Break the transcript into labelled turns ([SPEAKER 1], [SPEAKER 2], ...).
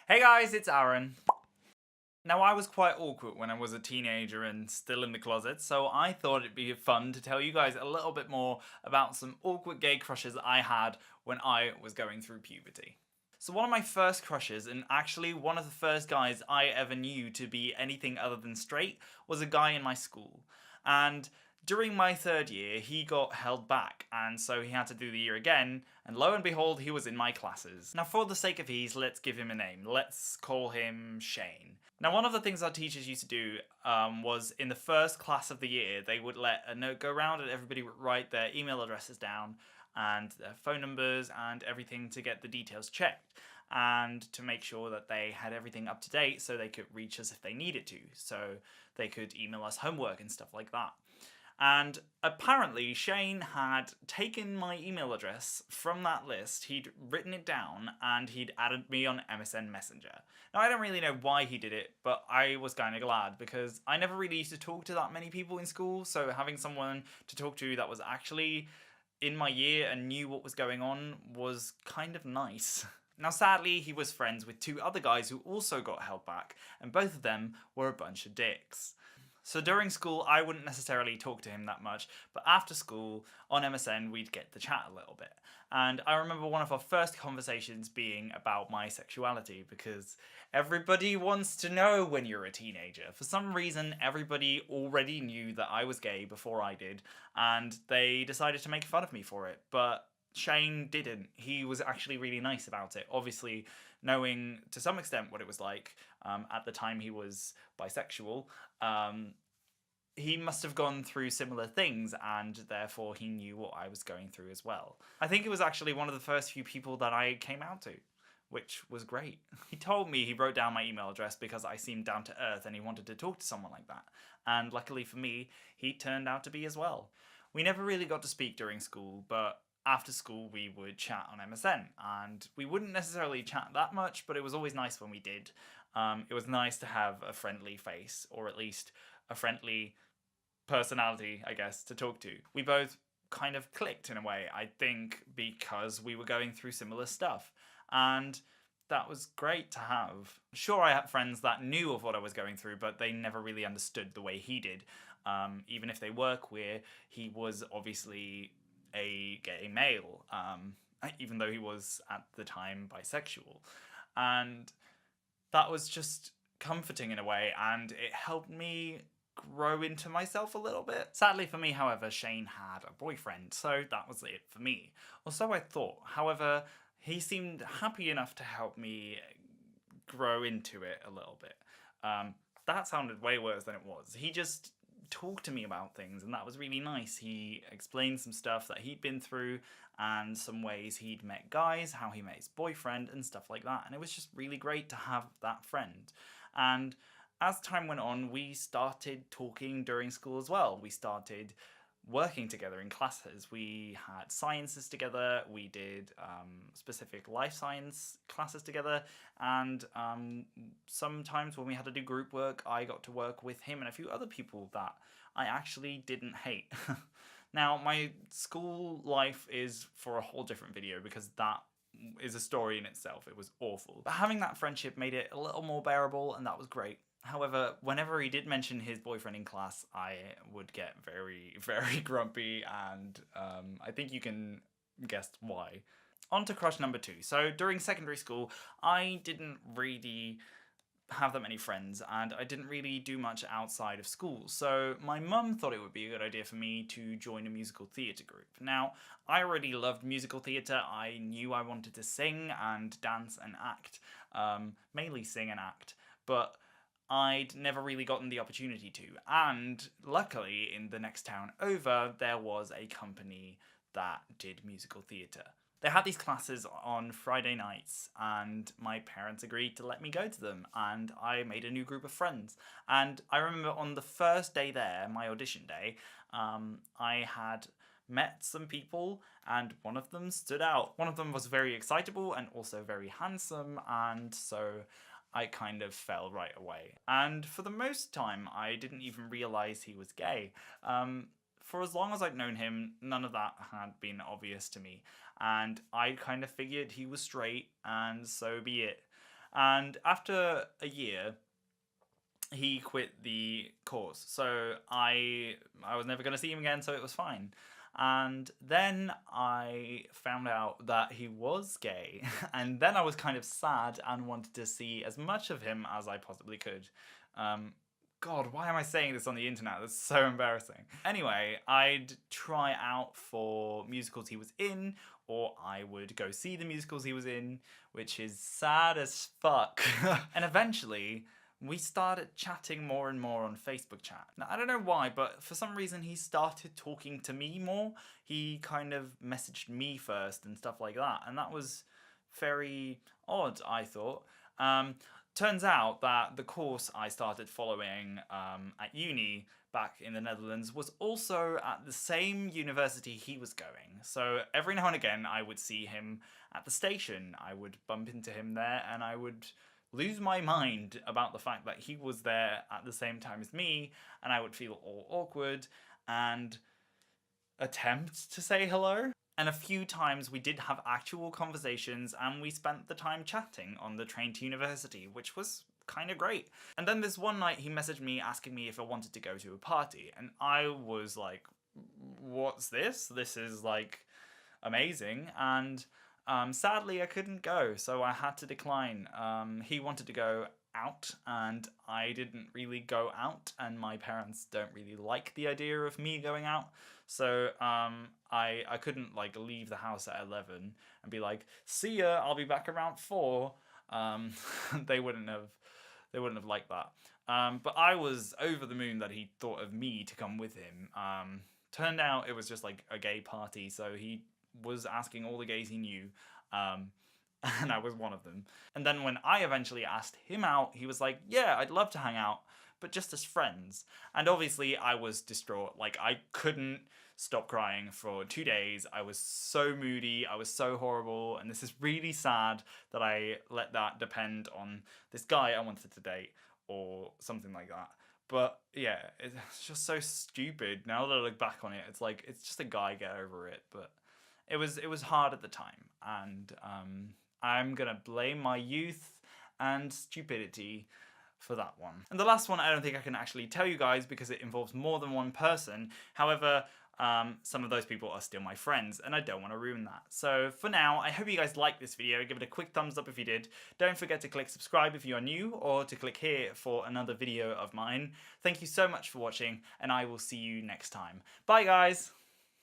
[SPEAKER 1] Hey guys, it's Aaron. Now, I was quite awkward when I was a teenager and still in the closet, so I thought it'd be fun to tell you guys a little bit more about some awkward gay crushes I had when I was going through puberty. So one of my first crushes, and actually one of the first guys I ever knew to be anything other than straight, was a guy in my school. And during my third year, he got held back, and so he had to do the year again, and lo and behold, he was in my classes. Now, for the sake of ease, let's give him a name. Let's call him Shane. Now, one of the things our teachers used to do was in the first class of the year, they would let a note go around and everybody would write their email addresses down and their phone numbers and everything to get the details checked and to make sure that they had everything up to date so they could reach us if they needed to, so they could email us homework and stuff like that. And apparently Shane had taken my email address from that list, he'd written it down, and he'd added me on MSN Messenger. Now, I don't really know why he did it, but I was kind of glad because I never really used to talk to that many people in school, so having someone to talk to that was actually in my year and knew what was going on was kind of nice. Now, sadly, he was friends with two other guys who also got held back, and both of them were a bunch of dicks. So during school, I wouldn't necessarily talk to him that much, but after school, on MSN, we'd get to chat a little bit. And I remember one of our first conversations being about my sexuality, because everybody wants to know when you're a teenager. For some reason, everybody already knew that I was gay before I did, and they decided to make fun of me for it. But Shane didn't. He was actually really nice about it. Obviously, knowing to some extent what it was like, at the time he was bisexual, he must have gone through similar things and therefore he knew what I was going through as well. I think it was actually one of the first few people that I came out to, which was great. He told me he wrote down my email address because I seemed down to earth and he wanted to talk to someone like that. And luckily for me, he turned out to be as well. We never really got to speak during school, but after school we would chat on MSN, and we wouldn't necessarily chat that much, but it was always nice when we did. It was nice to have a friendly face, or at least a friendly personality, I guess, to talk to. We both kind of clicked in a way, I think, because we were going through similar stuff, and that was great to have. Sure, I had friends that knew of what I was going through, but they never really understood the way he did. Even if they were queer, he was obviously a gay male, even though he was at the time bisexual. And that was just comforting in a way, and it helped me grow into myself a little bit. Sadly for me, however, Shane had a boyfriend, so that was it for me. Or so I thought. However, he seemed happy enough to help me grow into it a little bit. That sounded way worse than it was. He just talked to me about things, and that was really nice. He explained some stuff that he'd been through and some ways he'd met guys, how he met his boyfriend and stuff like that, and it was just really great to have that friend. And as time went on, we started talking during school as well. We started working together in classes. We had sciences together, we did specific life science classes together, and sometimes when we had to do group work, I got to work with him and a few other people that I actually didn't hate. Now, my school life is for a whole different video because that is a story in itself. It was awful. But having that friendship made it a little more bearable, and that was great. However, whenever he did mention his boyfriend in class, I would get very, very grumpy, and I think you can guess why. On to crush number 2. So during secondary school, I didn't really have that many friends, and I didn't really do much outside of school, so my mum thought it would be a good idea for me to join a musical theatre group. Now, I already loved musical theatre. I knew I wanted to sing and dance and act, mainly sing and act, but I'd never really gotten the opportunity to, and luckily in the next town over there was a company that did musical theatre. They had these classes on Friday nights, and my parents agreed to let me go to them, and I made a new group of friends. And I remember on the first day there, my audition day, I had met some people, and one of them stood out. One of them was very excitable and also very handsome, and so I kind of fell right away. And for the most time, I didn't even realize he was gay. For as long as I'd known him, none of that had been obvious to me. And I kind of figured he was straight, and so be it. And after a year, he quit the course, so I was never going to see him again, so it was fine. And then I found out that he was gay, and then I was kind of sad and wanted to see as much of him as I possibly could. God, why am I saying this on the internet? That's so embarrassing. Anyway, I'd try out for musicals he was in, or I would go see the musicals he was in, which is sad as fuck. And eventually, we started chatting more and more on Facebook chat. Now, I don't know why, but for some reason he started talking to me more. He kind of messaged me first and stuff like that, and that was very odd, I thought. Turns out that the course I started following at uni back in the Netherlands was also at the same university he was going. So every now and again I would see him at the station. I would bump into him there and I would lose my mind about the fact that he was there at the same time as me, and I would feel all awkward and attempt to say hello. And a few times we did have actual conversations and we spent the time chatting on the train to university, which was kind of great. And then this one night he messaged me asking me if I wanted to go to a party, and I was like, what's this? This is like amazing. And sadly I couldn't go, so I had to decline. He wanted to go out and I didn't really go out, and my parents don't really like the idea of me going out, so I couldn't like leave the house at 11 and be like, see ya, I'll be back around 4. They wouldn't have liked that. But I was over the moon that he thought of me to come with him. Turned out it was just like a gay party, so he was asking all the gays he knew, and I was one of them. And then when I eventually asked him out, he was like, yeah, I'd love to hang out, but just as friends. And obviously I was distraught. Like, I couldn't stop crying for 2 days. I was so moody, I was so horrible, and this is really sad that I let that depend on this guy I wanted to date or something like that. But yeah, it's just so stupid. Now that I look back on it, it's like, it's just a guy, get over it. But it was hard at the time, and I'm gonna blame my youth and stupidity for that one. And the last one I don't think I can actually tell you guys because it involves more than one person. However, some of those people are still my friends, and I don't want to ruin that. So for now, I hope you guys liked this video. Give it a quick thumbs up if you did. Don't forget to click subscribe if you are new, or to click here for another video of mine. Thank you so much for watching, and I will see you next time. Bye guys!